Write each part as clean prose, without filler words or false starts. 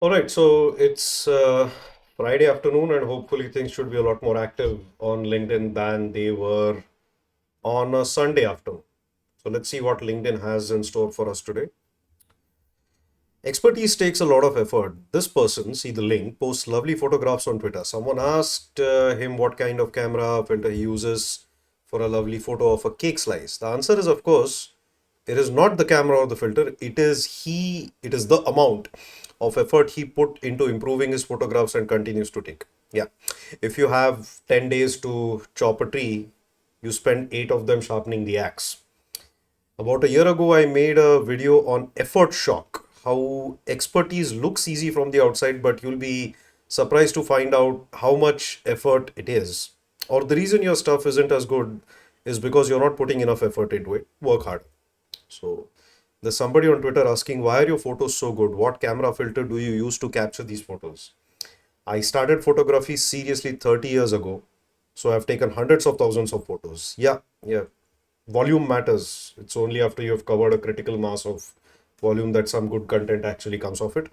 All right, so it's Friday afternoon, and hopefully things should be a lot more active on LinkedIn than they were on a Sunday afternoon. So let's see what LinkedIn has in store for us today. Expertise takes a lot of effort. This person, see the link, posts lovely photographs on Twitter. Someone asked him what kind of camera filter he uses for a lovely photo of a cake slice. The answer is, of course, it is not the camera or the filter. It is the amount of effort he put into improving his photographs and continues to take. Yeah. If you have 10 days to chop a tree, you spend 8 of them sharpening the axe. About a year ago, I made a video on effort shock, how expertise looks easy from the outside, but you'll be surprised to find out how much effort it is. Or the reason your stuff isn't as good is because you're not putting enough effort into it. Work hard. So, there's somebody on Twitter asking, why are your photos so good? What camera filter do you use to capture these photos? I started photography seriously 30 years ago. So I've taken hundreds of thousands of photos. Yeah. Volume matters. It's only after you've covered a critical mass of volume that some good content actually comes of it.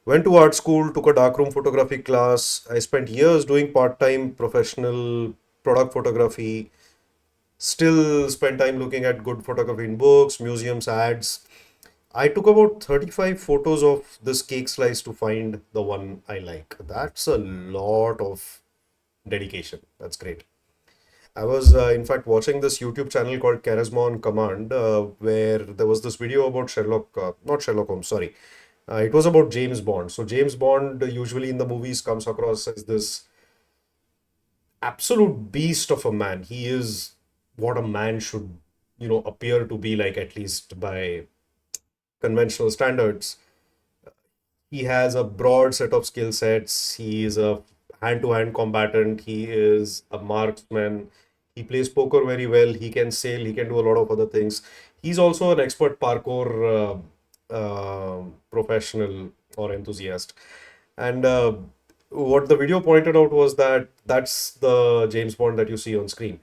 Went to art school, took a darkroom photography class. I spent years doing part time professional product photography. Still spend time looking at good photography in books, museums, ads. I took about 35 photos of this cake slice to find the one I like. That's a lot of dedication. That's great. I was, in fact, watching this YouTube channel called Charisma on Command, where there was this video about not Sherlock Holmes, sorry. It was about James Bond. So, James Bond usually in the movies comes across as this absolute beast of a man. He is what a man should, appear to be like, at least by conventional standards. He has a broad set of skill sets. He is a hand-to-hand combatant. He is a marksman. He plays poker very well. He can sail. He can do a lot of other things. He's also an expert parkour professional or enthusiast. And what the video pointed out was that that's the James Bond that you see on screen.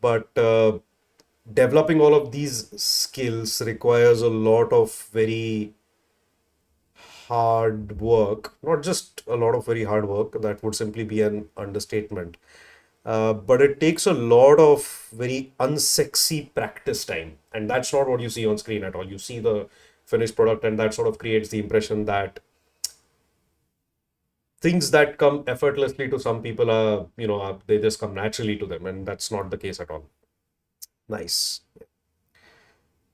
But developing all of these skills requires a lot of very hard work, not just a lot of very hard work, that would simply be an understatement. But it takes a lot of very unsexy practice time. And that's not what you see on screen at all. You see the finished product, and that sort of creates the impression that things that come effortlessly to some people they just come naturally to them. And that's not the case at all. Nice.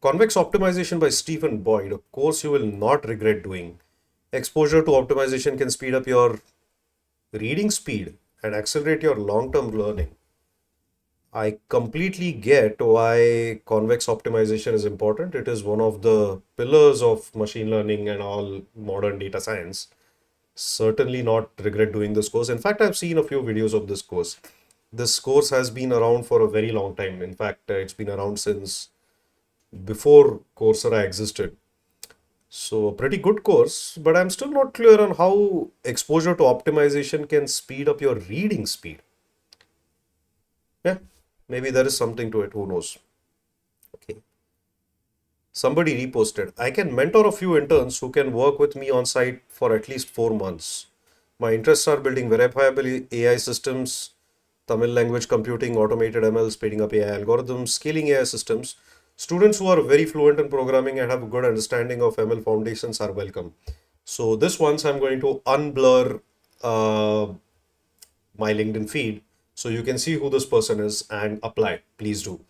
Convex optimization by Stephen Boyd, a course you will not regret doing. Exposure to optimization can speed up your reading speed and accelerate your long-term learning. I completely get why convex optimization is important. It is one of the pillars of machine learning and all modern data science. Certainly not regret doing this course. In fact, I've seen a few videos of this course. This course has been around for a very long time. In fact, it's been around since before Coursera existed. So, a pretty good course, but I'm still not clear on how exposure to optimization can speed up your reading speed. Yeah, maybe there is something to it. Who knows? Okay. Somebody reposted. I can mentor a few interns who can work with me on site for at least 4 months. My interests are building verifiable AI systems, Tamil language computing, automated ML, speeding up AI algorithms, scaling AI systems. Students who are very fluent in programming and have a good understanding of ML foundations are welcome. So this once I'm going to unblur uh, my LinkedIn feed so you can see who this person is and apply. Please do.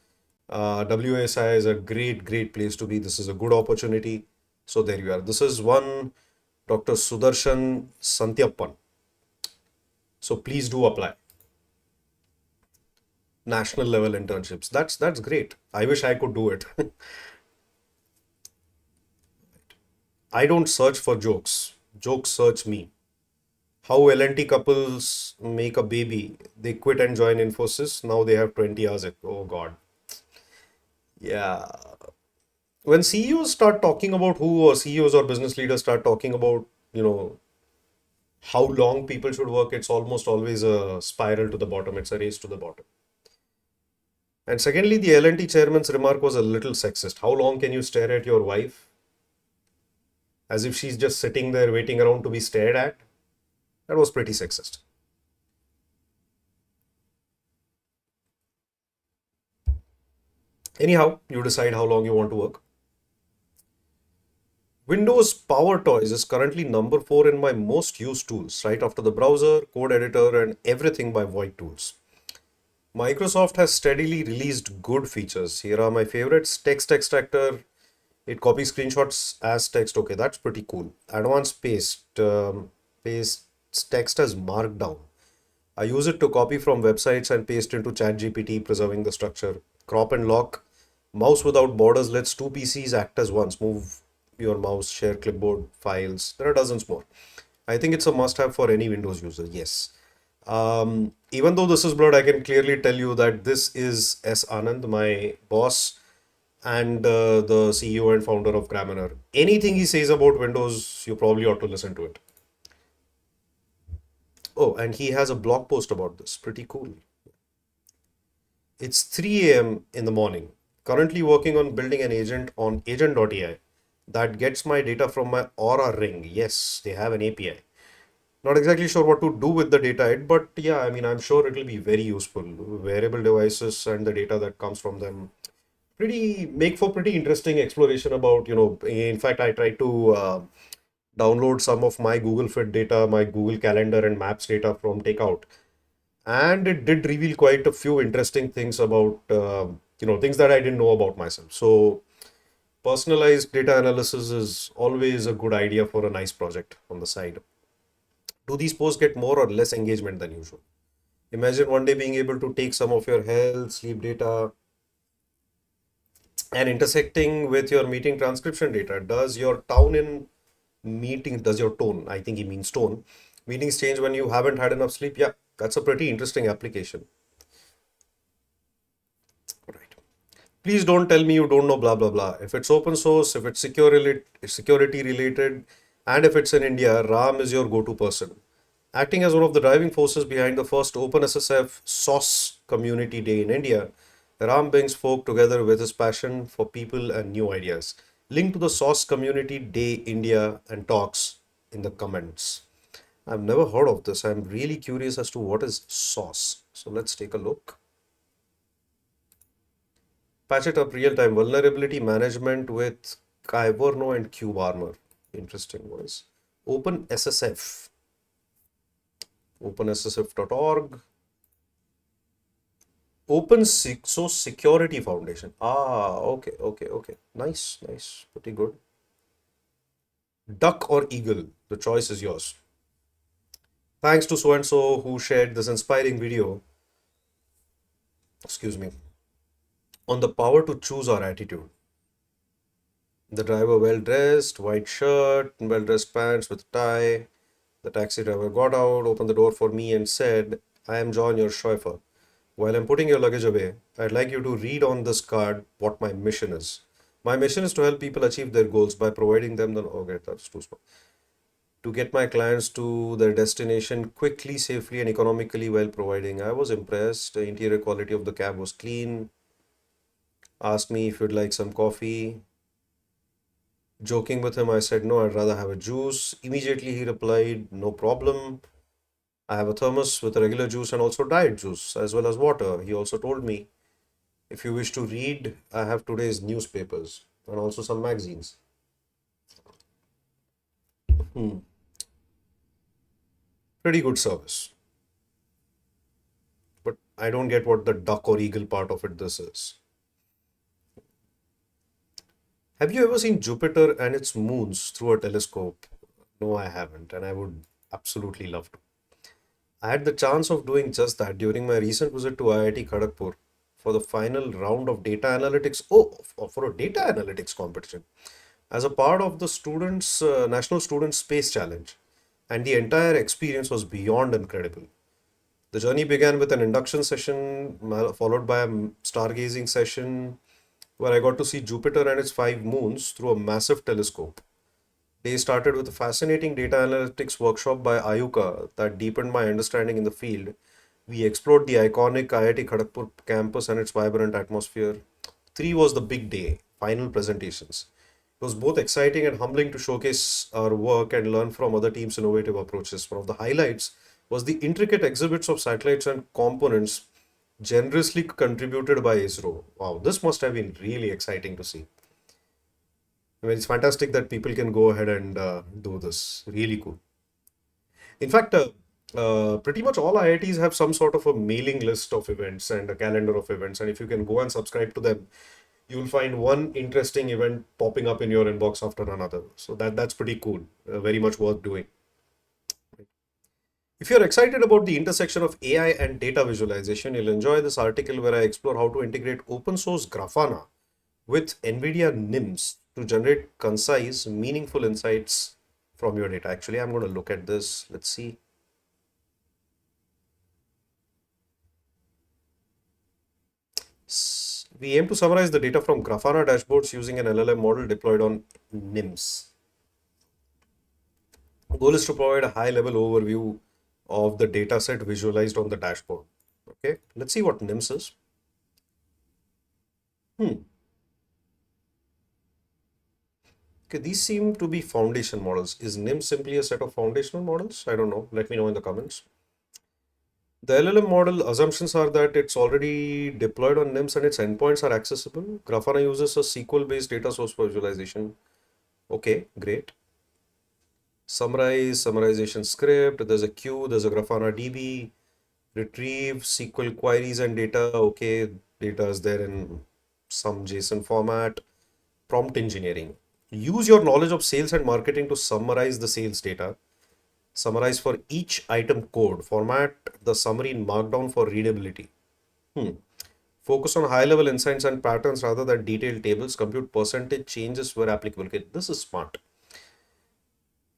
WSI is a great place to be. This is a good opportunity. So there you are. This is one Dr. Sudarshan Santyappan. So please do apply. National level internships. That's great. I wish I could do it. I don't search for jokes. Jokes search me. How L&T couples make a baby. They quit and join Infosys. Now they have 20 hours. Oh God. Yeah. When CEOs start talking about or CEOs or business leaders start talking about, you know, how long people should work, it's almost always a spiral to the bottom. It's a race to the bottom. And secondly, the L&T chairman's remark was a little sexist. How long can you stare at your wife? as if she's just sitting there waiting around to be stared at. That was pretty sexist. Anyhow, you decide how long you want to work. Windows Power Toys is currently number 4 in my most used tools, right after the browser, code editor, and everything by Void Tools. Microsoft has steadily released good features. Here are my favorites. Text extractor. It copies screenshots as text. Okay, that's pretty cool. Advanced paste. Pastes text as markdown. I use it to copy from websites and paste into ChatGPT, preserving the structure. Crop and lock. Mouse without borders lets two PCs act as once. Move your mouse, share clipboard, files. There are dozens more. I think it's a must have for any Windows user. Yes. Even though this is blurred, I can clearly tell you that this is S. Anand, my boss and the CEO and founder of Gramener. Anything he says about Windows, you probably ought to listen to it. Oh, and he has a blog post about this. Pretty cool. It's 3 a.m. in the morning. Currently working on building an agent on agent.ai that gets my data from my Aura ring. Yes, they have an API. Not exactly sure what to do with the data yet, but yeah, I mean, I'm sure it will be very useful. Wearable devices and the data that comes from them pretty make for pretty interesting exploration about, in fact, I tried to download some of my Google Fit data, my Google Calendar and Maps data from Takeout, and it did reveal quite a few interesting things about, things that I didn't know about myself. So personalized data analysis is always a good idea for a nice project on the side. Do these posts get more or less engagement than usual? Imagine one day being able to take some of your health, sleep data and intersecting with your meeting transcription data. Does your tone, I think he means tone, meetings change when you haven't had enough sleep? Yeah, that's a pretty interesting application. Right. Please don't tell me you don't know blah blah blah. If it's open source, if it's security related, and if it's in India, Ram is your go-to person. Acting as one of the driving forces behind the first OpenSSF SOS community day in India, Ram brings folk together with his passion for people and new ideas. Link to the SOS community day India and talks in the comments. I've never heard of this. I'm really curious as to what is SOS. So let's take a look. Patch it up real time vulnerability management with Kyverno and KubeArmor. Interesting voice. OpenSSF. OpenSSF.org. Source Security Foundation. Ah, okay, okay, okay. Nice, nice. Pretty good. Duck or eagle? The choice is yours. Thanks to so and so who shared this inspiring video, excuse me, on the power to choose our attitude. The driver well dressed, white shirt, well dressed pants with tie. The taxi driver got out, opened the door for me, and said, I am John, your chauffeur. While I'm putting your luggage away, I'd like you to read on this card what my mission is. My mission is to help people achieve their goals by providing them the. Okay, that's too small. To get my clients to their destination quickly, safely, and economically while providing. I was impressed. The interior quality of the cab was clean. Asked me if you'd like some coffee. Joking with him, I said, no, I'd rather have a juice. Immediately he replied, no problem. I have a thermos with a regular juice and also diet juice as well as water. He also told me, if you wish to read, I have today's newspapers and also some magazines. Hmm. Pretty good service. But I don't get what the duck or eagle part of it this is. Have you ever seen Jupiter and its moons through a telescope? No, I haven't, and I would absolutely love to. I had the chance of doing just that during my recent visit to IIT Kharagpur for the final round of data analytics. Oh, for a data analytics competition as a part of the students National Student Space Challenge, and the entire experience was beyond incredible. The journey began with an induction session, followed by a stargazing session where I got to see Jupiter and its five moons through a massive telescope. They started with a fascinating data analytics workshop by Ayuka that deepened my understanding in the field. We explored the iconic IIT Kharagpur campus and its vibrant atmosphere. 3 was the big day, final presentations. It was both exciting and humbling to showcase our work and learn from other teams' innovative approaches. One of the highlights was the intricate exhibits of satellites and components generously contributed by ISRO. Wow, this must have been really exciting to see. I mean, it's fantastic that people can go ahead and do this. Really cool. In fact, pretty much all IITs have some sort of a mailing list of events and a calendar of events. And if you can go and subscribe to them, you'll find one interesting event popping up in your inbox after another. So that's pretty cool. Very much worth doing. If you're excited about the intersection of AI and data visualization, you'll enjoy this article where I explore how to integrate open source Grafana with NVIDIA NIMS to generate concise, meaningful insights from your data. Actually, I'm going to look at this. Let's see. We aim to summarize the data from Grafana dashboards using an LLM model deployed on NIMS. The goal is to provide a high-level overview of the data set visualized on the dashboard. Okay, let's see what NIMS is. Okay, these seem to be foundation models. Is NIMS simply a set of foundational models? I don't know. Let me know in the comments. The LLM model assumptions are that it's already deployed on NIMS and its endpoints are accessible. Grafana uses a SQL-based data source for visualization. Okay, great. Summarize, summarization script. There's a queue, there's a Grafana DB. Retrieve SQL queries and data. Okay, data is there in some JSON format. Prompt engineering. Use your knowledge of sales and marketing to summarize the sales data. Summarize for each item code. Format the summary in Markdown for readability. Focus on high-level insights and patterns rather than detailed tables. Compute percentage changes where applicable. Okay, this is smart.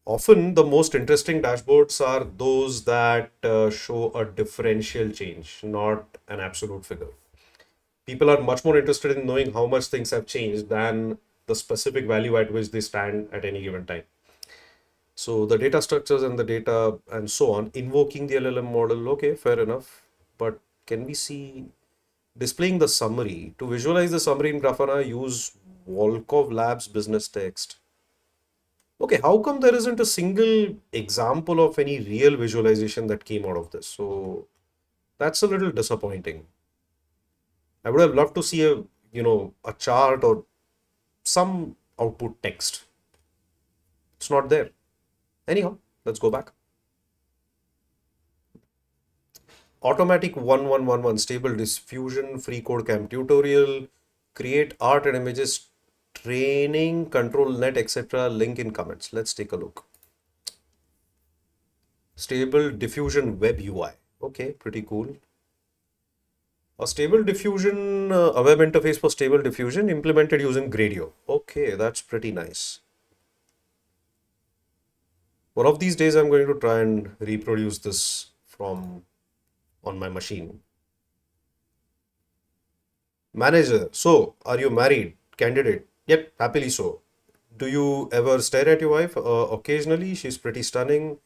Often, the most interesting dashboards are those that show a differential change, not an absolute figure. People are much more interested in knowing how much things have changed than the specific value at which they stand at any given time. So the data structures and the data and so on, invoking the LLM model, okay, fair enough. But can we see displaying the summary? To visualize the summary in Grafana, use Volkov Labs business text. Okay, how come there isn't a single example of any real visualization that came out of this? So that's a little disappointing. I would have loved to see a chart or some output text. It's not there. Anyhow, let's go back. Automatic 1111 stable diffusion free code camp tutorial, create art and images training, control net, etc. Link in comments. Let's take a look. Stable diffusion web UI. Okay, pretty cool. A stable diffusion, a web interface for stable diffusion implemented using Gradio. Okay, that's pretty nice. One of these days, I'm going to try and reproduce this from on my machine. Manager, so are you married? Candidate, yep, happily so. Do you ever stare at your wife? Occasionally, she's pretty stunning.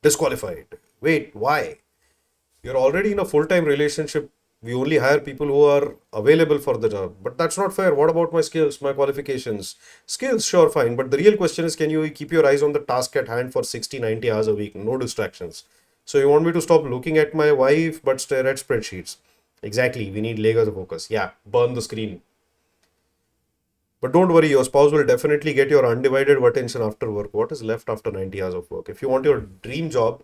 Disqualified. Wait, why? You're already in a full-time relationship. We only hire people who are available for the job. But that's not fair. What about my skills, my qualifications? Skills, sure, fine. But the real question is, can you keep your eyes on the task at hand for 60, 90 hours a week? No distractions. So you want me to stop looking at my wife but stare at spreadsheets? Exactly. We need laser focus. Yeah, burn the screen. But don't worry, your spouse will definitely get your undivided attention after work. What is left after 90 hours of work? If you want your dream job,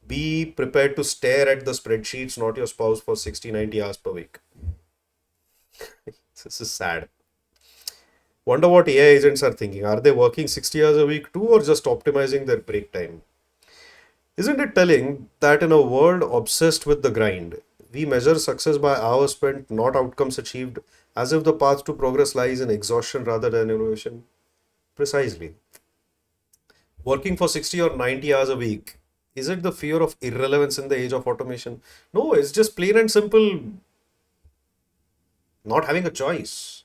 be prepared to stare at the spreadsheets, not your spouse, for 60, 90 hours per week. This is sad. Wonder what AI agents are thinking. Are they working 60 hours a week too, or just optimizing their break time? Isn't it telling that in a world obsessed with the grind, we measure success by hours spent, not outcomes achieved, as if the path to progress lies in exhaustion rather than innovation? Precisely. Working for 60 or 90 hours a week, is it the fear of irrelevance in the age of automation? No, it's just plain and simple not having a choice.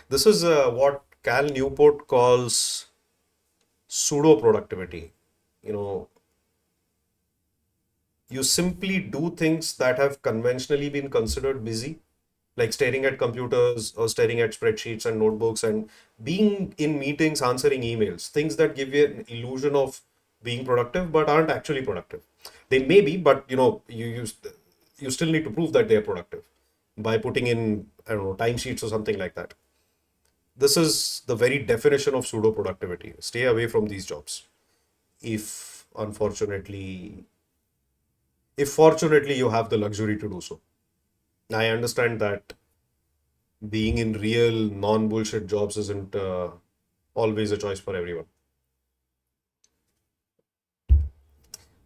This is what Cal Newport calls pseudo productivity. You know, you simply do things that have conventionally been considered busy, like staring at computers or staring at spreadsheets and notebooks and being in meetings, answering emails, things that give you an illusion of being productive but aren't actually productive. They may be, but you still need to prove that they are productive by putting in, I don't know, timesheets or something like that. This is the very definition of pseudo productivity. Stay away from these jobs. If unfortunately, if fortunately you have the luxury to do so. I understand that being in real non bullshit jobs isn't always a choice for everyone.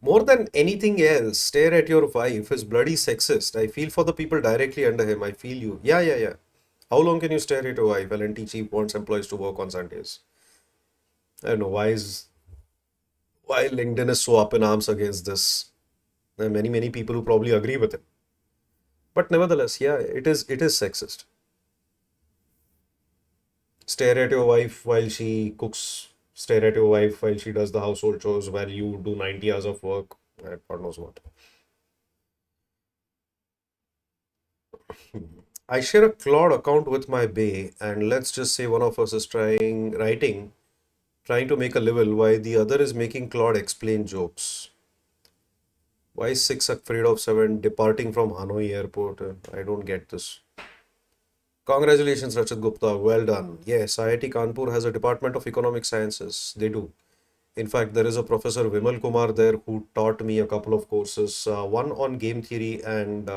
More than anything else, stare at your wife is bloody sexist. I feel for the people directly under him. I feel you. Yeah, yeah, yeah. How long can you stare at your wife? L&T chief wants employees to work on Sundays. I don't know why LinkedIn is so up in arms against this. There are many people who probably agree with him. But nevertheless, yeah, it is sexist. Stare at your wife while she cooks. Stare at your wife while she does the household chores while you do 90 hours of work. God knows what. I share a Claude account with my bae, and let's just say one of us is trying to make a level while the other is making Claude explain jokes. Why is six afraid of seven departing from Hanoi airport? I don't get this. Congratulations, Rachit Gupta. Well done. Yes, IIT Kanpur has a Department of Economic Sciences. They do. In fact, there is a Professor Vimal Kumar there who taught me a couple of courses, one on game theory and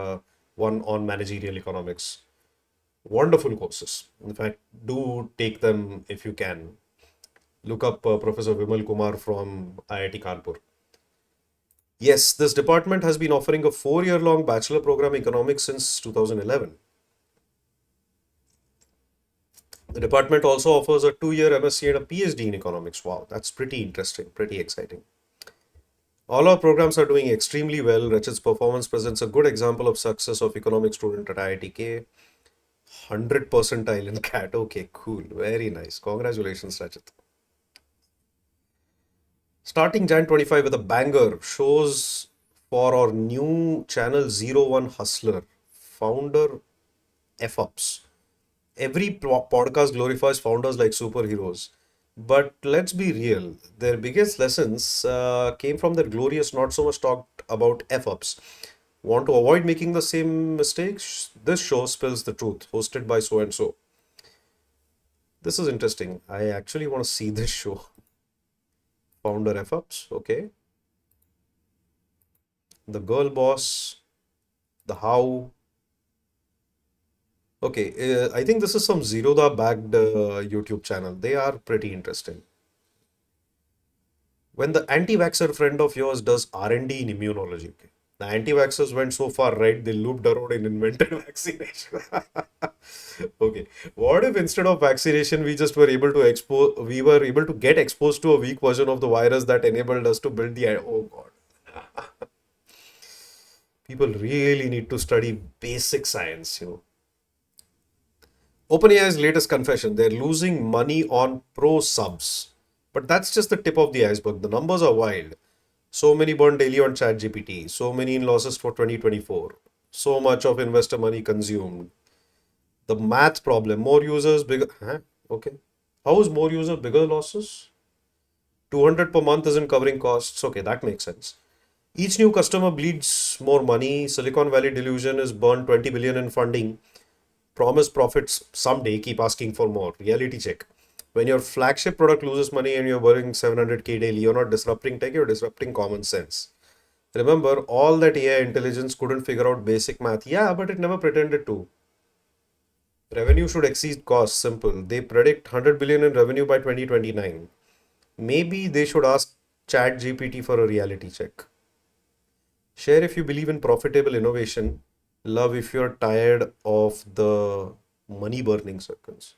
one on managerial economics. Wonderful courses. In fact, do take them if you can. Look up Professor Vimal Kumar from IIT Kanpur. Yes, this department has been offering a 4 year long bachelor program economics since 2011. The department also offers a 2 year MSc and a PhD in economics. Wow, that's pretty interesting, pretty exciting. All our programs are doing extremely well. Rachit's performance presents a good example of success of economics student at IITK. 100 percentile in CAT. Okay, cool. Very nice. Congratulations, Rachit. Starting Jan 25 with a banger shows for our new channel Zero One Hustler, founder F Ups. Every podcast glorifies founders like superheroes. But let's be real, their biggest lessons came from their glorious, not so much talked about F ups. Want to avoid making the same mistakes? This show spills the truth, hosted by so and so. This is interesting. I actually want to see this show. Founder F ups, okay. The girl boss, the how. Okay, I think this is some Zerodha backed YouTube channel. They are pretty interesting. When the anti-vaxxer friend of yours does R&D in immunology, okay, the anti-vaxxers went so far right, they looped around and invented vaccination. Okay, what if instead of vaccination, we were able to get exposed to a weak version of the virus that enabled us to build oh God. People really need to study basic science. OpenAI's latest confession, they're losing money on pro subs. But that's just the tip of the iceberg. The numbers are wild. So many burned daily on ChatGPT, so many in losses for 2024, so much of investor money consumed. The math problem, more users, bigger. Huh? Okay. How is more user bigger losses? 200 per month isn't covering costs. Okay, that makes sense. Each new customer bleeds more money. Silicon Valley delusion is burned 20 billion in funding. Promise profits someday, keep asking for more. Reality check. When your flagship product loses money and you're burning 700K daily, you're not disrupting tech, you're disrupting common sense. Remember, all that AI intelligence couldn't figure out basic math. Yeah, but it never pretended to. Revenue should exceed costs. Simple. They predict 100 billion in revenue by 2029. Maybe they should ask ChatGPT for a reality check. Share if you believe in profitable innovation. Love if you're tired of the money burning circles.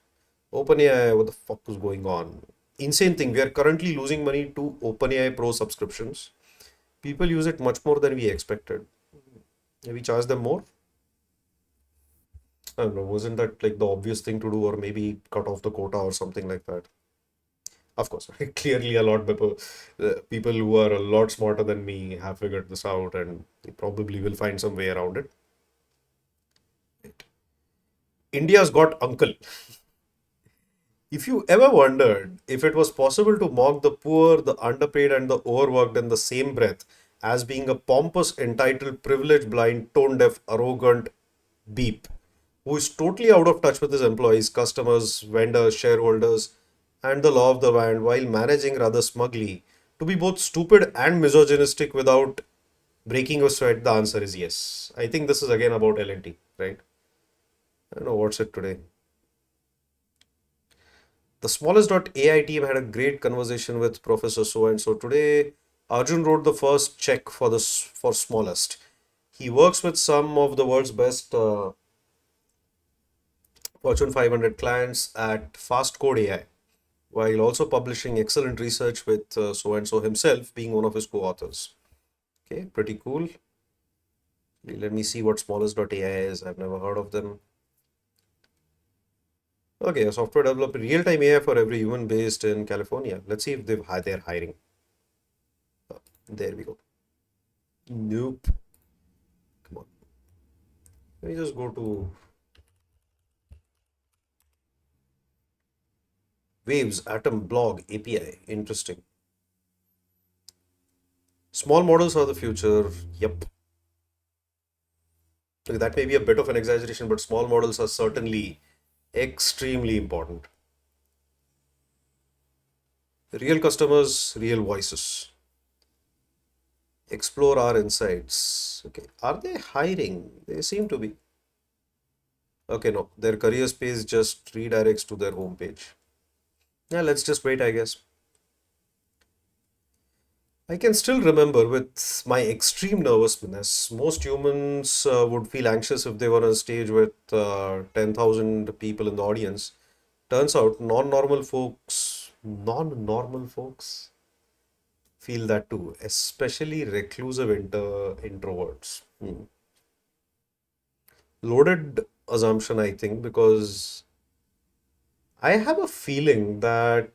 OpenAI, what the fuck is going on? Insane thing. We are currently losing money to OpenAI Pro subscriptions. People use it much more than we expected. We charge them more? I don't know. Wasn't that like the obvious thing to do, or maybe cut off the quota or something like that? Of course, clearly a lot people who are a lot smarter than me have figured this out, and they probably will find some way around it. India's got uncle. If you ever wondered if it was possible to mock the poor, the underpaid, and the overworked in the same breath as being a pompous, entitled, privileged, blind, tone deaf, arrogant beep who is totally out of touch with his employees, customers, vendors, shareholders, and the law of the land while managing rather smugly to be both stupid and misogynistic without breaking a sweat, the answer is yes. I think this is again about L&T, right? I don't know what's it today. The smallest.ai team had a great conversation with Professor So and so today. Arjun wrote the first check for for smallest. He works with some of the world's best Fortune 500 clients at Fast Code AI, while also publishing excellent research with So and so himself being one of his co-authors. Okay, pretty cool. Let me see what smallest.ai is. I've never heard of them. Okay, a software developer, real-time AI for every human based in California. Let's see if they're hiring. There we go. Nope. Come on. Let me just go to Waves, Atom, Blog, API. Interesting. Small models are the future. Yep. Okay, that may be a bit of an exaggeration, but small models are certainly extremely important. Real customers, real voices. Explore our insights. Okay. Are they hiring? They seem to be. Okay, no. Their career space just redirects to their homepage. Yeah, let's just wait, I guess. I can still remember with my extreme nervousness, most humans would feel anxious if they were on stage with 10,000 people in the audience. Turns out non-normal folks feel that too, especially reclusive introverts. Loaded assumption, I think, because I have a feeling that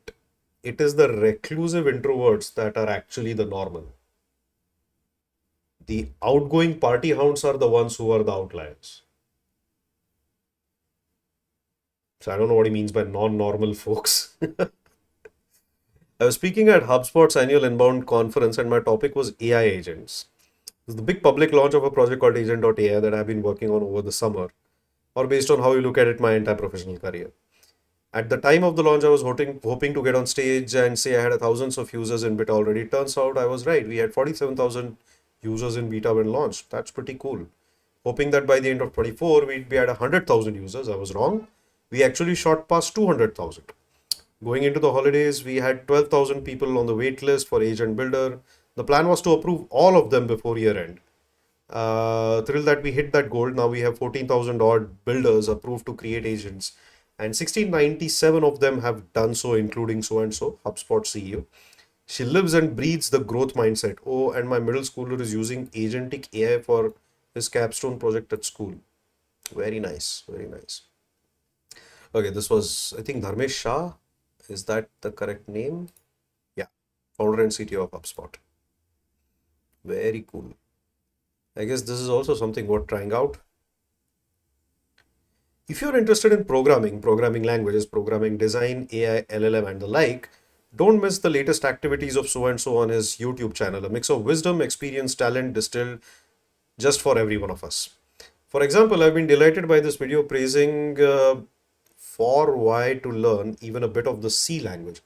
it is the reclusive introverts that are actually the normal. The outgoing party hounds are the ones who are the outliers. So I don't know what he means by non-normal folks. I was speaking at HubSpot's annual inbound conference, and my topic was AI agents. It was the big public launch of a project called Agent.ai that I've been working on over the summer, or based on how you look at it, my entire professional career. At the time of the launch, I was hoping to get on stage and say I had thousands of users in beta already. Turns out I was right. We had 47,000 users in beta when launched. That's pretty cool. Hoping that by the end of 24, we'd be at 100,000 users. I was wrong. We actually shot past 200,000. Going into the holidays, we had 12,000 people on the wait list for Agent Builder. The plan was to approve all of them before year end. Thrilled that we hit that goal. Now we have 14,000 odd builders approved to create agents, and 1697 of them have done so, including so and so, HubSpot CEO. She lives and breathes the growth mindset. Oh, and my middle schooler is using agentic AI for his capstone project at school. Very nice, very nice. Okay, this was, I think, Dharmesh Shah. Is that the correct name? Yeah, founder and CTO of HubSpot. Very cool. I guess this is also something worth trying out. If you're interested in programming, programming languages, programming design, AI, LLM, and the like, don't miss the latest activities of so and so on his YouTube channel. A mix of wisdom, experience, talent distilled just for every one of us. For example, I've been delighted by this video praising for why to learn even a bit of the C language.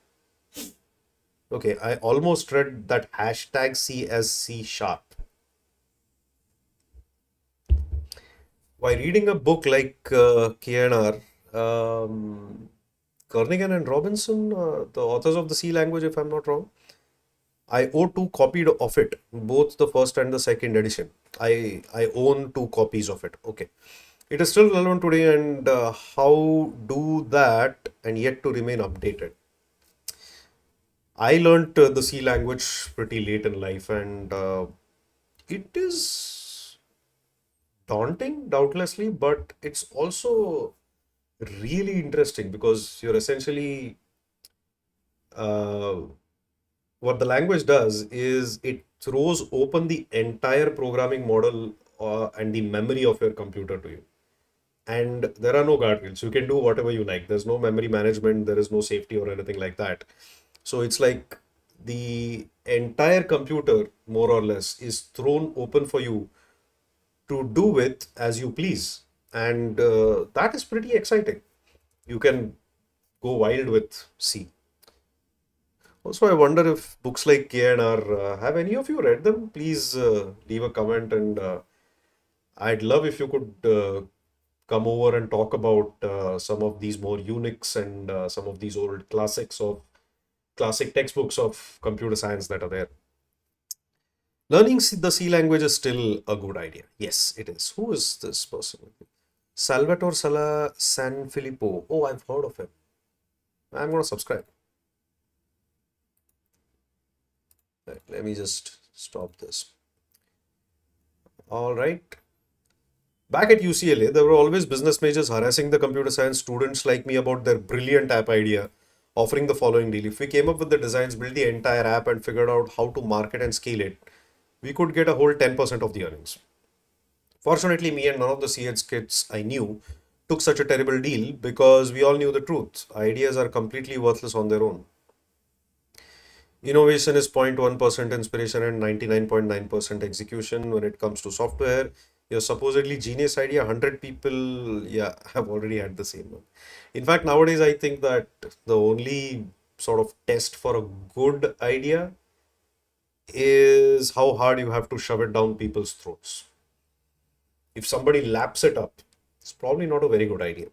Okay, I almost read that hashtag C as C sharp. While reading a book like KNR, Kernighan and Robinson, the authors of the C language, if I'm not wrong, I owe two copies of it, both the first and the second edition. I own two copies of it. Okay. It is still relevant today, and how do that and yet to remain updated? I learned the C language pretty late in life, and it is daunting, doubtlessly, but it's also really interesting because you're essentially uh, what the language does is it throws open the entire programming model and the memory of your computer to you. and there are no guardrails. You can do whatever you like. There's no memory management, there is no safety or anything like that. So it's like the entire computer, more or less, is thrown open for you to do with as you please. And that is pretty exciting. You can go wild with C. Also, I wonder if books like K&R, have any of you read them? Please leave a comment, and I'd love if you could come over and talk about some of these more Unix and some of these old classic textbooks of computer science that are there. Learning the C language is still a good idea. Yes, it is. Who is this person? Salvatore Sala Sanfilippo. Oh, I've heard of him. I'm going to subscribe. Right, let me just stop this. All right. Back at UCLA, there were always business majors harassing the computer science students like me about their brilliant app idea, offering the following deal. If we came up with the designs, built the entire app, and figured out how to market and scale it, we could get a whole 10% of the earnings. Fortunately, me and none of the CH kids I knew took such a terrible deal because we all knew the truth. Ideas are completely worthless on their own. Innovation is 0.1% inspiration and 99.9% execution when it comes to software. Your supposedly genius idea, 100 people, yeah, have already had the same one. In fact, nowadays, I think that the only sort of test for a good idea is how hard you have to shove it down people's throats. If somebody laps it up, it's probably not a very good idea.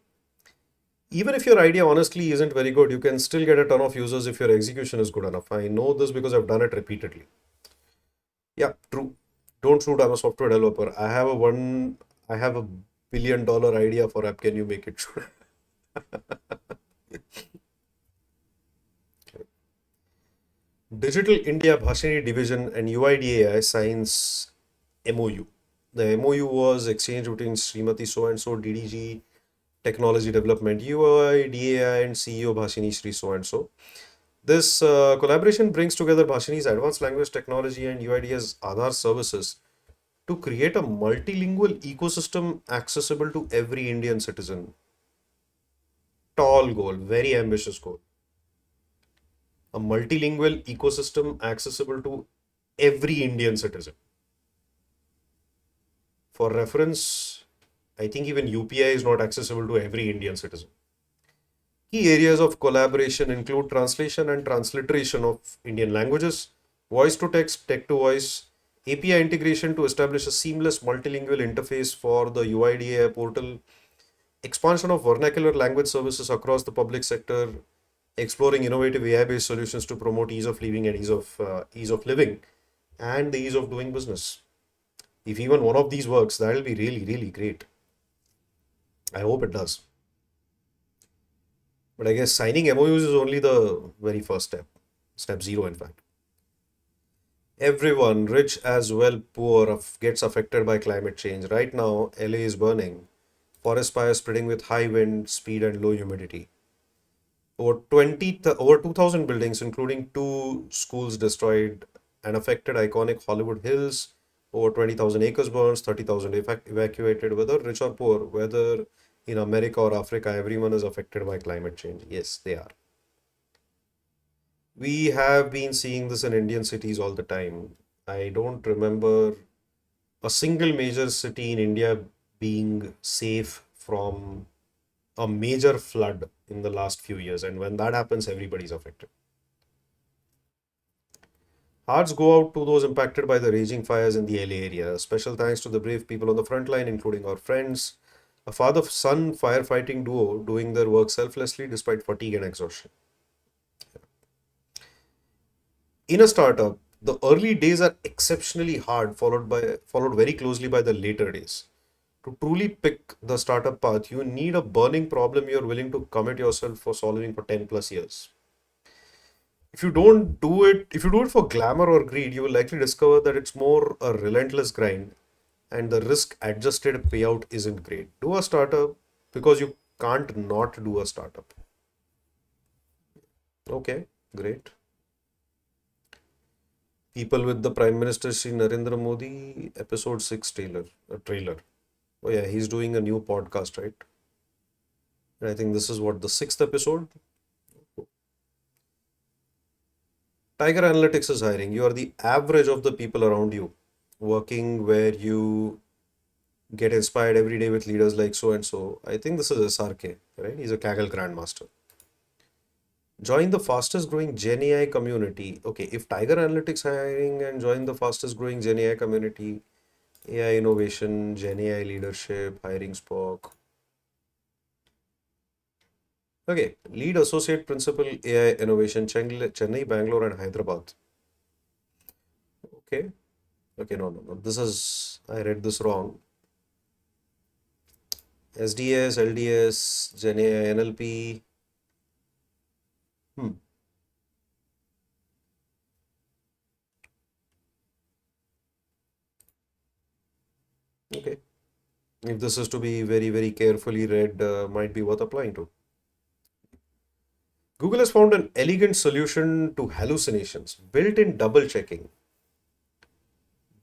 Even if your idea honestly isn't very good, you can still get a ton of users if your execution is good enough. I know this because I've done it repeatedly. Yeah, true. Don't shoot, I'm a software developer. I have $1 billion idea for app. Can you make it shoot? Digital India Bhashini Division and UIDAI signs MOU. The MOU was exchanged between Srimati so and so DDG Technology Development, UIDAI, and CEO Bhashini Sri so and so. This collaboration brings together Bhashini's advanced language technology and UIDAI's Aadhaar services to create a multilingual ecosystem accessible to every Indian citizen. Tall goal, very ambitious goal. A multilingual ecosystem accessible to every Indian citizen. For reference, I think even UPI is not accessible to every Indian citizen. Key areas of collaboration include translation and transliteration of Indian languages, voice to text, text to voice, API integration to establish a seamless multilingual interface for the UIDAI portal, expansion of vernacular language services across the public sector, exploring innovative AI-based solutions to promote ease of living and ease of living, and the ease of doing business. If even one of these works, that will be really, really great. I hope it does. But I guess signing MOUs is only the very first step. Step zero, in fact. Everyone, rich as well poor, gets affected by climate change. Right now, LA is burning. Forest fires spreading with high wind speed and low humidity. Over 2,000 buildings, including two schools, destroyed and affected iconic Hollywood Hills. Over 20,000 acres burns, 30,000 evacuated. Whether rich or poor, whether in America or Africa, everyone is affected by climate change. Yes, they are. We have been seeing this in Indian cities all the time. I don't remember a single major city in India being safe from a major flood in the last few years. And when that happens, everybody's affected. Hearts go out to those impacted by the raging fires in the LA area. Special thanks to the brave people on the front line, including our friends, a father son firefighting duo doing their work selflessly despite fatigue and exhaustion. In a startup, the early days are exceptionally hard, followed very closely by the later days. To truly pick the startup path, you need a burning problem you're willing to commit yourself for solving for 10 plus years. If you do it for glamour or greed, you will likely discover that it's more a relentless grind and the risk adjusted payout isn't great. Do a startup because you can't not do a startup. Okay, great. People with the Prime Minister Sri Narendra Modi episode 6 trailer. Oh yeah, he's doing a new podcast, right? And I think this is what, the sixth episode. Tiger Analytics is hiring. You are the average of the people around you, working where you get inspired every day with leaders like so and so. I think this is SRK, right? He's a Kaggle Grandmaster. Join the fastest growing Gen AI community. Okay, if Tiger Analytics hiring and join the fastest growing Gen AI community, AI innovation, Gen AI leadership, hiring Spock. Okay, lead associate principal AI innovation, Chennai, Bangalore, and Hyderabad. Okay, okay, no, no, no. This is, I read this wrong. SDS, LDS, Gen AI, NLP. Hmm, okay. If this is to be very, very carefully read, might be worth applying to. Google has found an elegant solution to hallucinations, built-in double checking.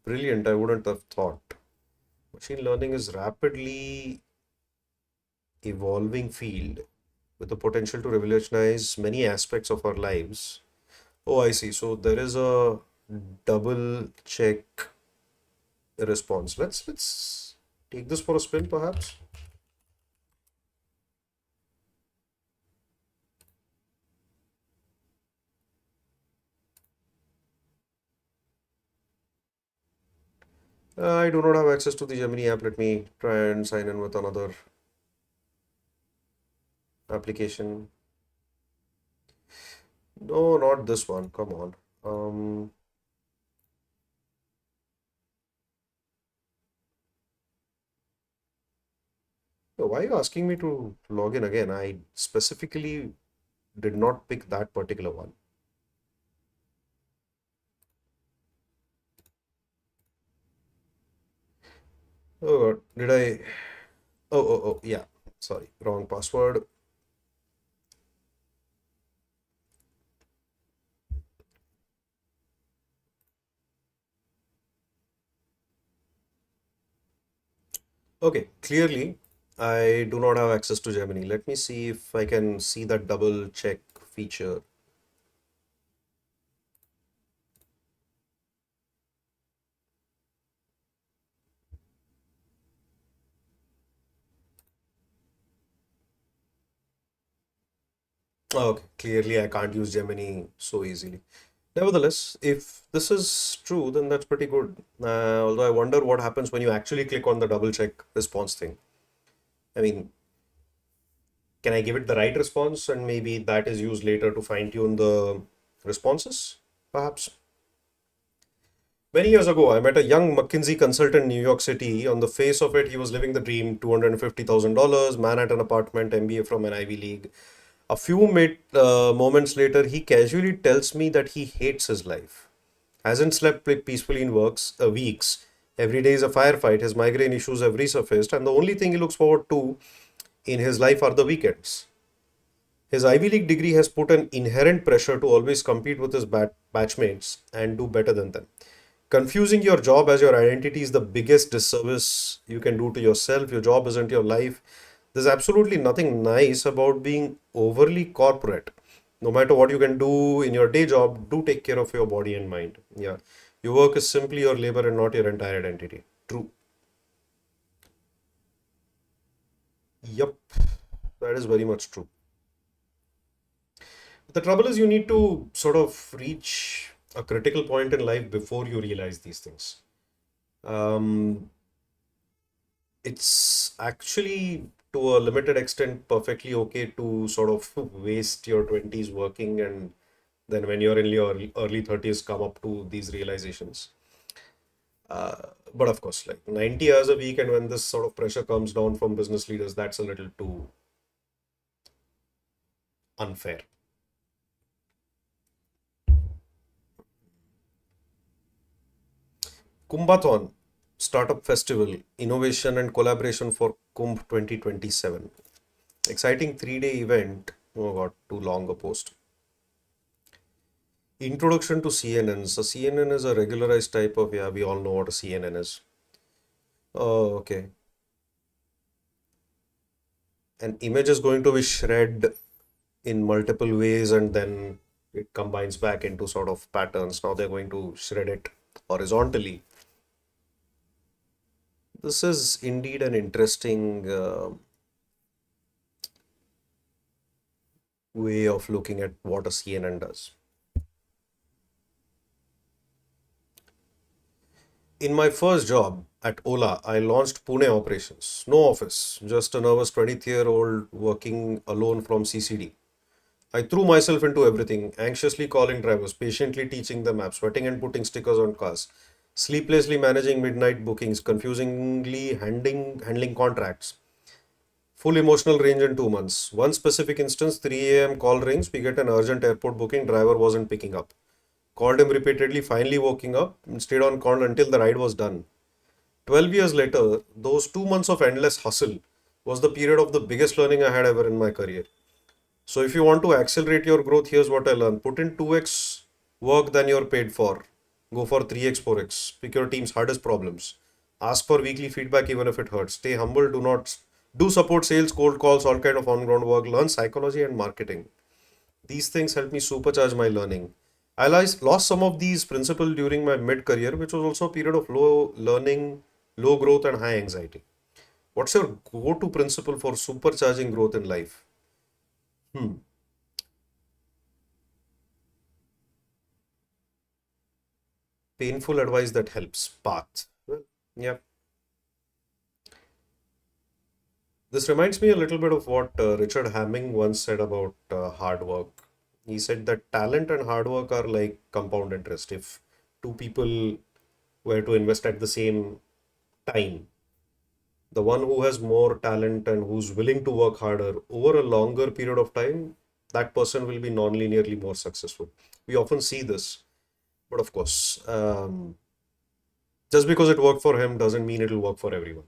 Brilliant, I wouldn't have thought. Machine learning is rapidly evolving field with the potential to revolutionize many aspects of our lives. Oh, I see. So there is a double check response. Let's take this for a spin, perhaps. I do not have access to the Gemini app. Let me try and sign in with another application. No, not this one. Come on. Um, why are you asking me to log in again? I specifically did not pick that particular one. Oh, God. Did I? Oh, yeah. Sorry, wrong password. Okay, clearly I do not have access to Gemini. Let me see if I can see that double check feature. Okay, clearly I can't use Gemini so easily. Nevertheless, if this is true, then that's pretty good. Although I wonder what happens when you actually click on the double check response thing. I mean, can I give it the right response and maybe that is used later to fine tune the responses? Perhaps. Many years ago, I met a young McKinsey consultant in New York City. On the face of it, he was living the dream, $250,000, Manhattan apartment, MBA from an Ivy League. A few moments later, he casually tells me that he hates his life. Hasn't slept peacefully in weeks. Every day is a firefight. His migraine issues have resurfaced, and the only thing he looks forward to in his life are the weekends. His Ivy League degree has put an inherent pressure to always compete with his batchmates and do better than them. Confusing your job as your identity is the biggest disservice you can do to yourself. Your job isn't your life. There's absolutely nothing nice about being overly corporate. No matter what you can do in your day job, do take care of your body and mind. Yeah. Your work is simply your labor and not your entire identity. True. Yup. That is very much true. The trouble is, you need to sort of reach a critical point in life before you realize these things. Um, it's actually, to a limited extent, perfectly okay to sort of waste your 20s working, and then when you're in your early 30s come up to these realizations. But of course, like 90 hours a week, and when this sort of pressure comes down from business leaders, that's a little too unfair. Kumbhathon Startup Festival, Innovation and Collaboration for Kumbh 2027. Exciting 3-day event. Oh god, too long a post. Introduction to CNNs. A CNN is a regularized type of, yeah, we all know what a CNN is. Oh, okay. An image is going to be shred in multiple ways and then it combines back into sort of patterns. Now they're going to shred it horizontally. This is indeed an interesting way of looking at what a CNN does. In my first job at Ola, I launched Pune operations. No office, just a nervous 20-year-old working alone from CCD. I threw myself into everything, anxiously calling drivers, patiently teaching them apps, sweating and putting stickers on cars, sleeplessly managing midnight bookings, confusingly handling contracts. Full emotional range in 2 months. One specific instance, 3 a.m. call rings, we get an urgent airport booking, driver wasn't picking up. Called him repeatedly, finally woking up, and stayed on call until the ride was done. 12 years later, those 2 months of endless hustle was the period of the biggest learning I had ever in my career. So if you want to accelerate your growth, here's what I learned. Put in 2x work than you're paid for. Go for 3x, 4x. Pick your team's hardest problems. Ask for weekly feedback even if it hurts. Stay humble. Do not do support sales, cold calls, all kind of on-ground work. Learn psychology and marketing. These things help me supercharge my learning. I lost some of these principles during my mid-career, which was also a period of low learning, low growth, and high anxiety. What's your go-to principle for supercharging growth in life? Hmm. Painful advice that helps. Path. Well, yeah. This reminds me a little bit of what Richard Hamming once said about hard work. He said that talent and hard work are like compound interest. If two people were to invest at the same time, the one who has more talent and who's willing to work harder over a longer period of time, that person will be non-linearly more successful. We often see this, but of course, just because it worked for him doesn't mean it'll work for everyone.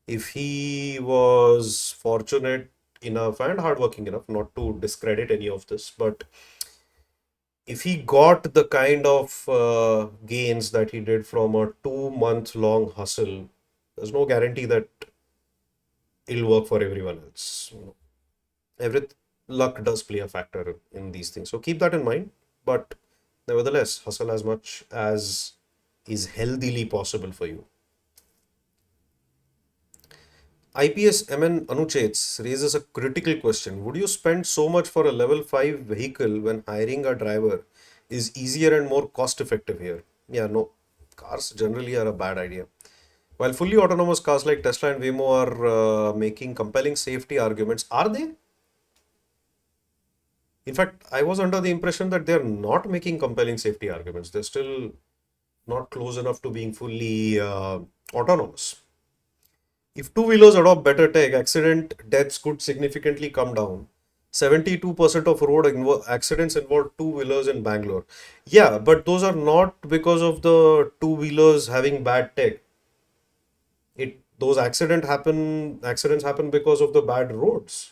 If he was fortunate enough and hardworking enough, not to discredit any of this, but if he got the kind of gains that he did from a 2 month long hustle, there's no guarantee that it'll work for everyone else. Every luck does play a factor in these things. So keep that in mind. But nevertheless, hustle as much as is healthily possible for you. IPS MN Anuchets raises a critical question. Would you spend so much for a level 5 vehicle when hiring a driver is easier and more cost effective here? Yeah, no. Cars generally are a bad idea. While fully autonomous cars like Tesla and Waymo are making compelling safety arguments, are they? In fact, I was under the impression that they're not making compelling safety arguments. They're still not close enough to being fully autonomous. If two-wheelers adopt better tech, accident deaths could significantly come down. 72% of road accidents involve two-wheelers in Bangalore. Yeah, but those are not because of the two-wheelers having bad tech. Those accidents happen because of the bad roads.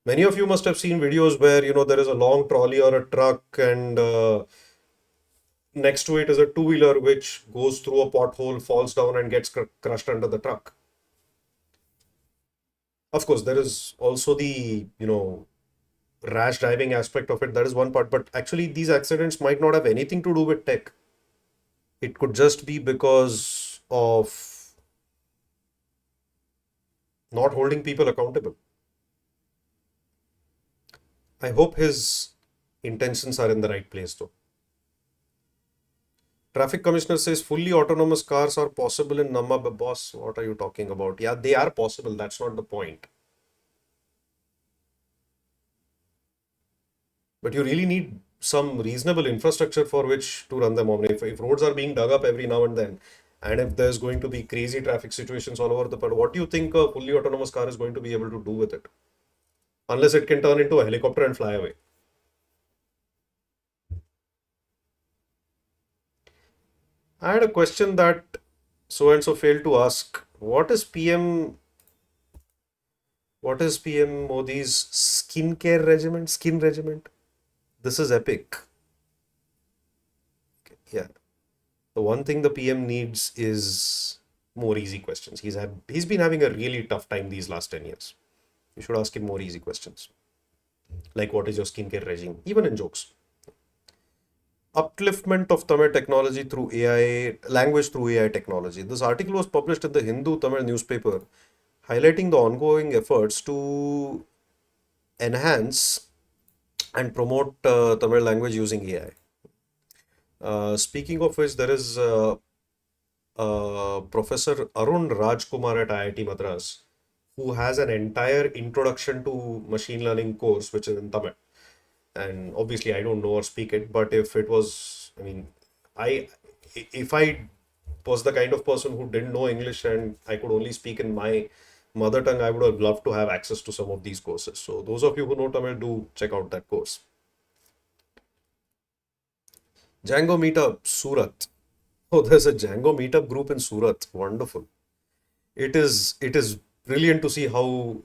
Many of you must have seen videos where there is a long trolley or a truck and next to it is a two-wheeler which goes through a pothole, falls down and gets crushed under the truck. Of course, there is also the rash driving aspect of it. That is one part, but actually these accidents might not have anything to do with tech. It could just be because of not holding people accountable. I hope his intentions are in the right place though. Traffic commissioner says fully autonomous cars are possible in Namma. Boss, what are you talking about? Yeah, they are possible. That's not the point. But you really need some reasonable infrastructure for which to run them on. If roads are being dug up every now and then, and if there's going to be crazy traffic situations all over the world, what do you think a fully autonomous car is going to be able to do with it? Unless it can turn into a helicopter and fly away. I had a question that so and so failed to ask. What is PM Modi's skincare regimen? Skin regimen? This is epic. Yeah. The one thing the PM needs is more easy questions. He's been having a really tough time these last 10 years. You should ask him more easy questions, like what is your skincare regime, even in jokes. Upliftment of Tamil technology through AI, language through AI technology. This article was published in the Hindu Tamil newspaper, highlighting the ongoing efforts to enhance and promote Tamil language using AI. Speaking of which, there is Professor Arun Rajkumar at IIT Madras, who has an entire introduction to machine learning course, which is in Tamil. And obviously, I don't know or speak it, but if it was, I mean, I if I was the kind of person who didn't know English and I could only speak in my mother tongue, I would have loved to have access to some of these courses. So those of you who know Tamil, do check out that course. Django Meetup, Surat. Oh, there's a Django Meetup group in Surat. Wonderful. It is brilliant to see how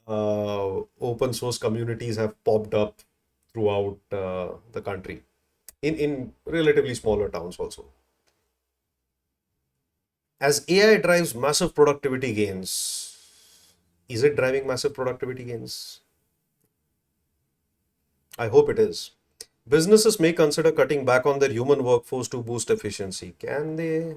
open source communities have popped up throughout the country in relatively smaller towns also. As AI drives massive productivity gains, is it driving massive productivity gains? I hope it is. Businesses may consider cutting back on their human workforce to boost efficiency. Can they?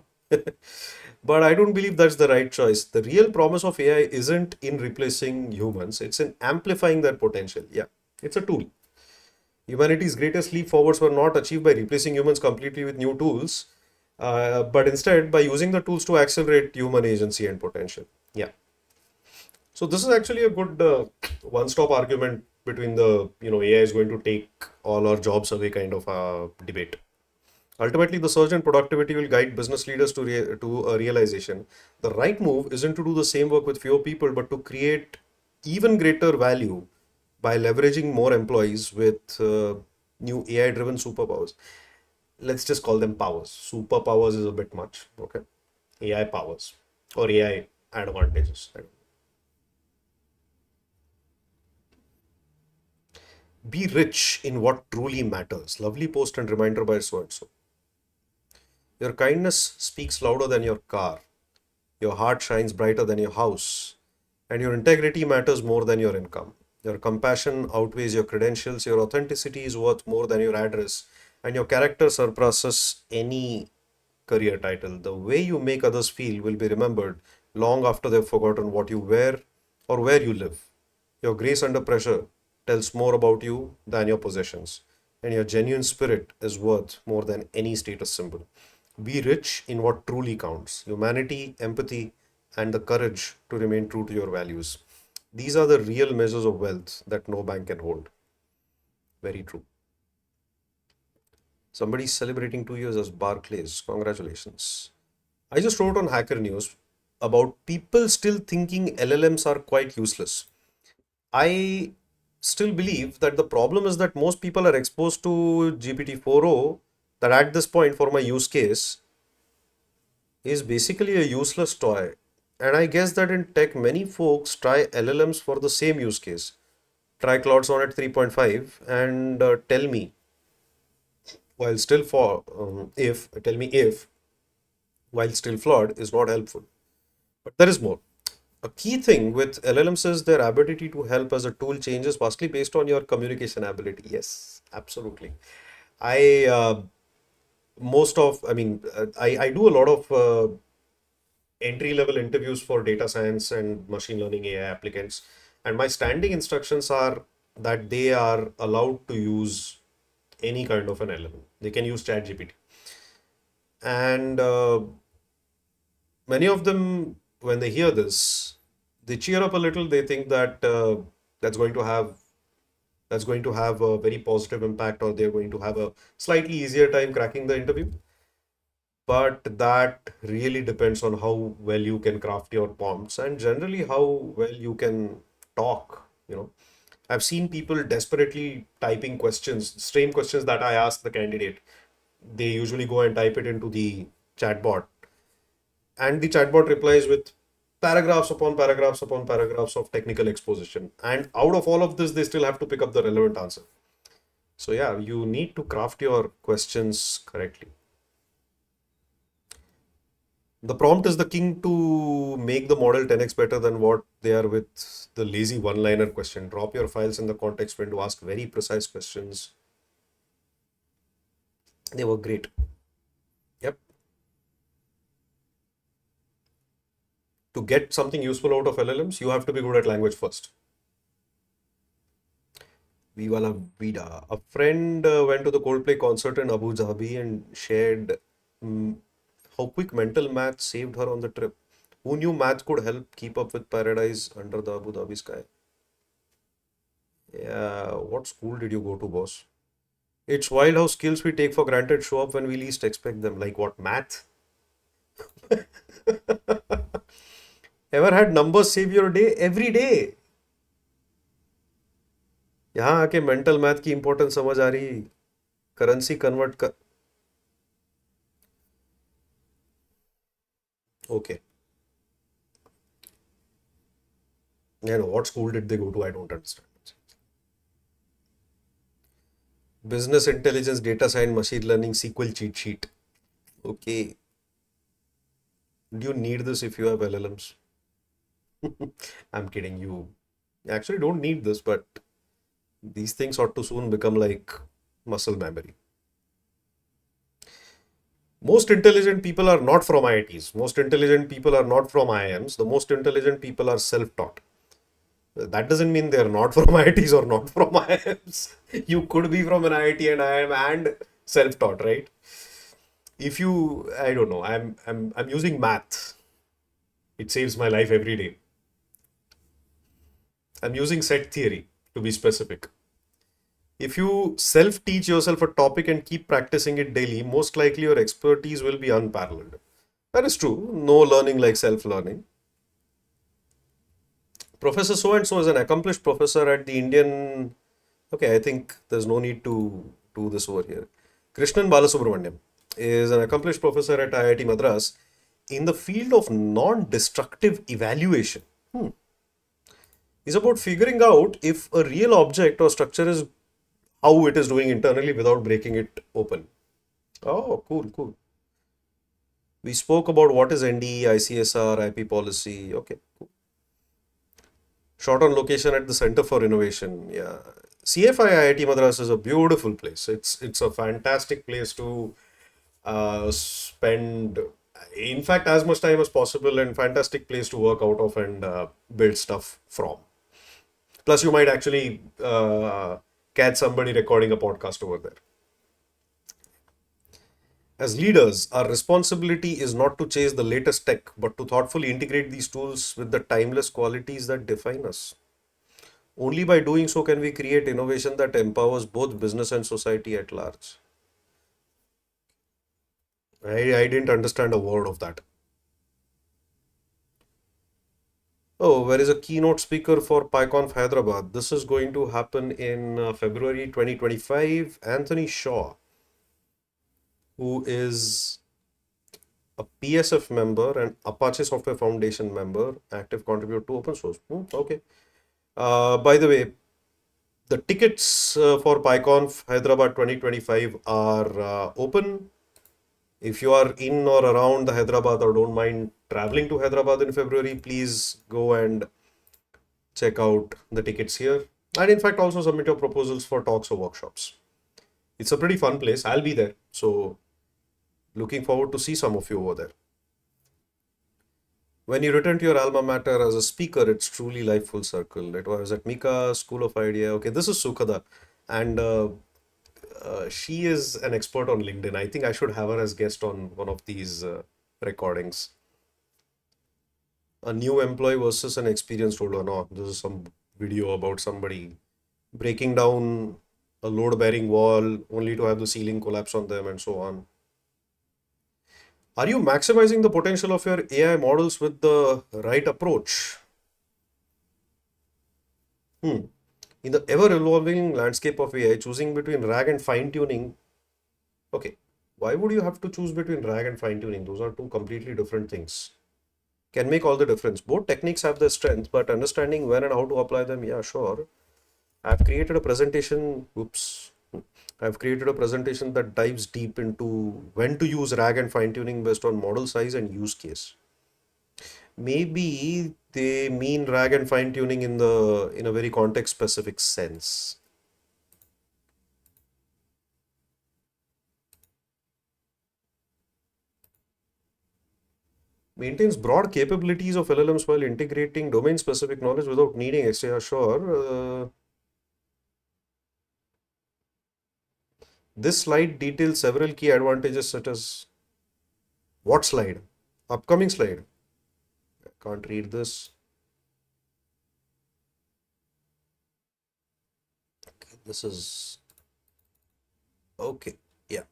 But I don't believe that's the right choice. The real promise of AI isn't in replacing humans, it's in amplifying their potential. Yeah, it's a tool. Humanity's greatest leap forwards were not achieved by replacing humans completely with new tools, but instead by using the tools to accelerate human agency and potential. Yeah. So this is actually a good one-stop argument between the AI is going to take all our jobs away kind of a debate. Ultimately, the surge in productivity will guide business leaders to a realization. The right move isn't to do the same work with fewer people, but to create even greater value by leveraging more employees with new AI-driven superpowers. Let's just call them powers. Superpowers is a bit much. Okay, AI powers or AI advantages. Be rich in what truly matters. Lovely post and reminder by so and so. Your kindness speaks louder than your car. Your heart shines brighter than your house. And your integrity matters more than your income. Your compassion outweighs your credentials. Your authenticity is worth more than your address. And your character surpasses any career title. The way you make others feel will be remembered long after they've forgotten what you wear or where you live. Your grace under pressure tells more about you than your possessions, and your genuine spirit is worth more than any status symbol. Be rich in what truly counts: humanity, empathy, and the courage to remain true to your values. These are the real measures of wealth that no bank can hold. Very true. Somebody's celebrating 2 years as Barclays. Congratulations. I just wrote on Hacker News about people still thinking LLMs are quite useless. I still believe that the problem is that most people are exposed to GPT 4o, that at this point, for my use case, is basically a useless toy. And I guess that in tech, many folks try LLMs for the same use case. Try Claude Sonnet 3.5 and tell me, while still for if tell me if while still flawed is not helpful. But there is more. A key thing with LLMs is their ability to help as a tool changes vastly based on your communication ability. Yes, absolutely. I most of I mean I do a lot of entry level interviews for data science and machine learning AI applicants, and my standing instructions are that they are allowed to use any kind of an LLM. They can use ChatGPT, and many of them, when they hear this, they cheer up a little. They think that that's going to have that's going to have a very positive impact, or they're going to have a slightly easier time cracking the interview. But that really depends on how well you can craft your prompts and generally how well you can talk. I've seen people desperately typing questions, same questions that I ask the candidate. They usually go and type it into the chatbot, and the chatbot replies with paragraphs upon paragraphs upon paragraphs of technical exposition. And out of all of this, they still have to pick up the relevant answer. So, yeah, you need to craft your questions correctly. The prompt is the king to make the model 10x better than what they are with the lazy one-liner question. Drop your files in the context window, ask very precise questions. They were great. Yep. To get something useful out of LLMs, you have to be good at language first. Viva la vida. A friend went to the Coldplay concert in Abu Dhabi and shared mm, how quick mental math saved her on the trip. Who knew math could help keep up with paradise under the Abu Dhabi sky? Yeah, what school did you go to, boss? It's wild how skills we take for granted show up when we least expect them. Like what, math? Ever had numbers save your day? Every day. यहाँ आके mental math की importance समझ आ रही. Currency convert कर. Okay. You know, what school did they go to? I don't understand. Business intelligence, data science, machine learning, SQL cheat sheet. Okay. Do you need this if you have LLMs? I'm kidding. You actually don't need this, but these things ought to soon become like muscle memory. Most intelligent people are not from IITs. Most intelligent people are not from IIMs. The most intelligent people are self-taught. That doesn't mean they're not from IITs or not from IIMs. You could be from an IIT and IIM and self-taught, right? If you, I don't know, I'm using math. It saves my life every day. I'm using set theory to be specific. If you self-teach yourself a topic and keep practicing it daily, most likely your expertise will be unparalleled. That is true. No learning like self-learning. Professor so and so is an accomplished professor at the Indian. Okay, I think there's no need to do this over here. Krishnan Balasubramaniam is an accomplished professor at IIT Madras in the field of non-destructive evaluation. Is about figuring out if a real object or structure is how it is doing internally without breaking it open. Oh, cool, cool. We spoke about what is NDE, ICSR, IP policy. Okay, cool. Short on location at the Center for Innovation. Yeah. CFI IIT Madras is a beautiful place. It's a fantastic place to spend, in fact, as much time as possible, and fantastic place to work out of and build stuff from. Plus, you might actually catch somebody recording a podcast over there. As leaders, our responsibility is not to chase the latest tech, but to thoughtfully integrate these tools with the timeless qualities that define us. Only by doing so can we create innovation that empowers both business and society at large. I didn't understand a word of that. Oh, where is a keynote speaker for PyConf Hyderabad? This is going to happen in February 2025. Anthony Shaw, who is a PSF member and Apache Software Foundation member, active contributor to open source. Okay. By the way, the tickets for PyConf Hyderabad 2025 are open. If you are in or around the Hyderabad or don't mind traveling to Hyderabad in February, please go and check out the tickets here. And in fact, also submit your proposals for talks or workshops. It's a pretty fun place. I'll be there. So looking forward to see some of you over there. When you return to your alma mater as a speaker, it's truly life full circle. It was at Mika School of Idea. Okay, this is Sukhada. And she is an expert on LinkedIn. I think I should have her as guest on one of these recordings. A new employee versus an experienced holder. No, this is some video about somebody breaking down a load-bearing wall only to have the ceiling collapse on them and so on. Are you maximizing the potential of your AI models with the right approach? In the ever-evolving landscape of AI, choosing between RAG and fine-tuning. Okay, why would you have to choose between RAG and fine-tuning? Those are two completely different things. Can make all the difference. Both techniques have their strengths, but understanding when and how to apply them, yeah, sure. I've created a presentation. Oops. I've created a presentation that dives deep into when to use RAG and fine tuning based on model size and use case. Maybe they mean RAG and fine tuning in a very context specific sense. Maintains broad capabilities of LLMs while integrating domain specific knowledge without needing extra. Sure. This slide details several key advantages such as what slide? Upcoming slide. I can't read this. This is okay. Yeah.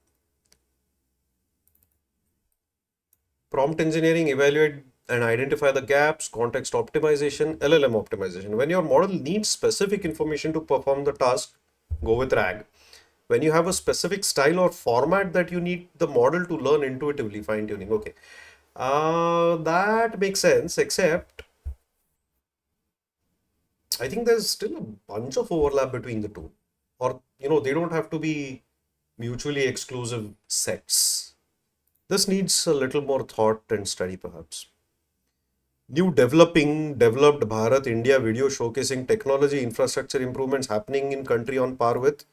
Prompt engineering, evaluate and identify the gaps, context optimization, LLM optimization. When your model needs specific information to perform the task, go with RAG. When you have a specific style or format that you need the model to learn intuitively, fine tuning. Okay. That makes sense, except I think there's still a bunch of overlap between the two. Or, they don't have to be mutually exclusive sets. This needs a little more thought and study, perhaps. New developed Bharat India video showcasing technology infrastructure improvements happening in country on par with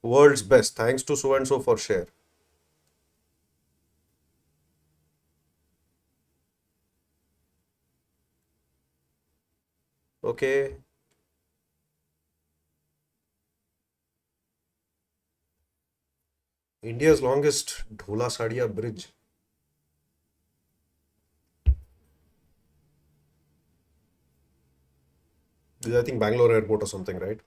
world's best. Thanks to so and so for share. Okay. India's longest Dhola Sadia bridge. This is, I think, Bangalore airport or something, right?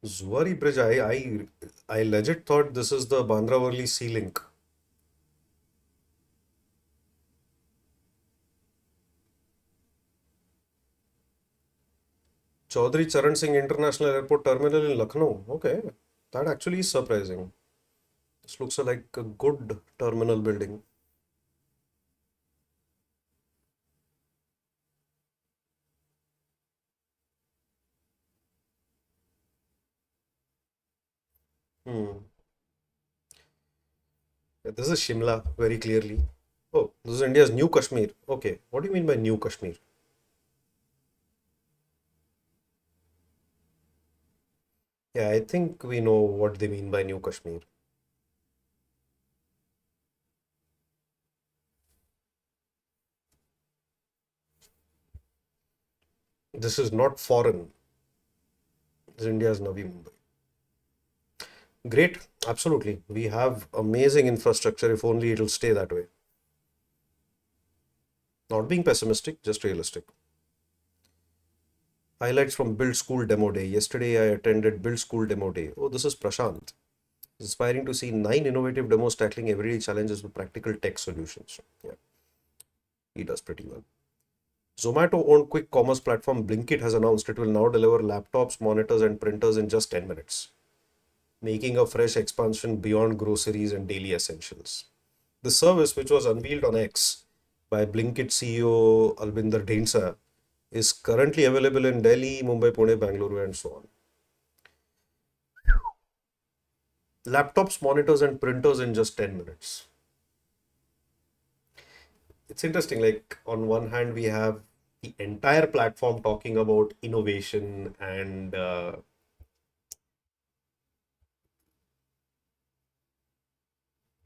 Zuari Bridge, I legit thought this is the Bandra Sea Link. Chaudhry Charan Singh International Airport Terminal in Lucknow. Okay, that actually is surprising. This looks like a good terminal building. Hmm. Yeah, this is Shimla, very clearly. Oh, this is India's new Kashmir. Okay, what do you mean by new Kashmir? Yeah, I think we know what they mean by new Kashmir. This is not foreign. This is India's Navi Mumbai. Great, absolutely. We have amazing infrastructure if only it'll stay that way. Not being pessimistic, just realistic. Highlights from Build School Demo Day. Yesterday I attended Build School Demo Day. Oh, this is Prashant. Inspiring to see 9 innovative demos tackling everyday challenges with practical tech solutions. Yeah, he does pretty well. Zomato owned quick commerce platform Blinkit has announced it will now deliver laptops, monitors, and printers in just 10 minutes, making a fresh expansion beyond groceries and daily essentials. The service, which was unveiled on X by Blinkit CEO Albinder Deinsa, is currently available in Delhi, Mumbai, Pune, Bangalore, and so on. Laptops, monitors, and printers in just 10 minutes. It's interesting. Like, on one hand, we have the entire platform talking about innovation and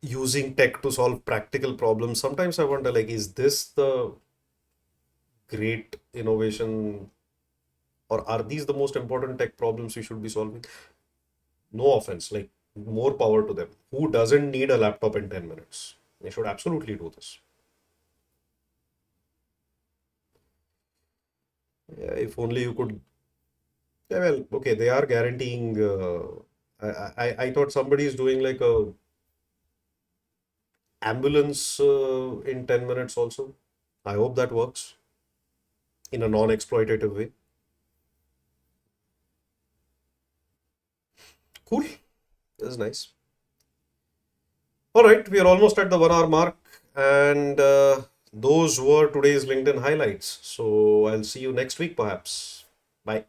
using tech to solve practical problems. Sometimes I wonder, like, is this the great innovation, or are these the most important tech problems we should be solving? No offense, like, more power to them. Who doesn't need a laptop in 10 minutes? They should absolutely do this. Yeah, if only you could. Yeah, well, okay, they are guaranteeing. I thought somebody is doing like a ambulance in 10 minutes also. I hope that works in a non-exploitative way. Cool. This is nice. All right, we are almost at the 1 hour mark, and those were today's LinkedIn highlights. So I'll see you next week, perhaps. Bye.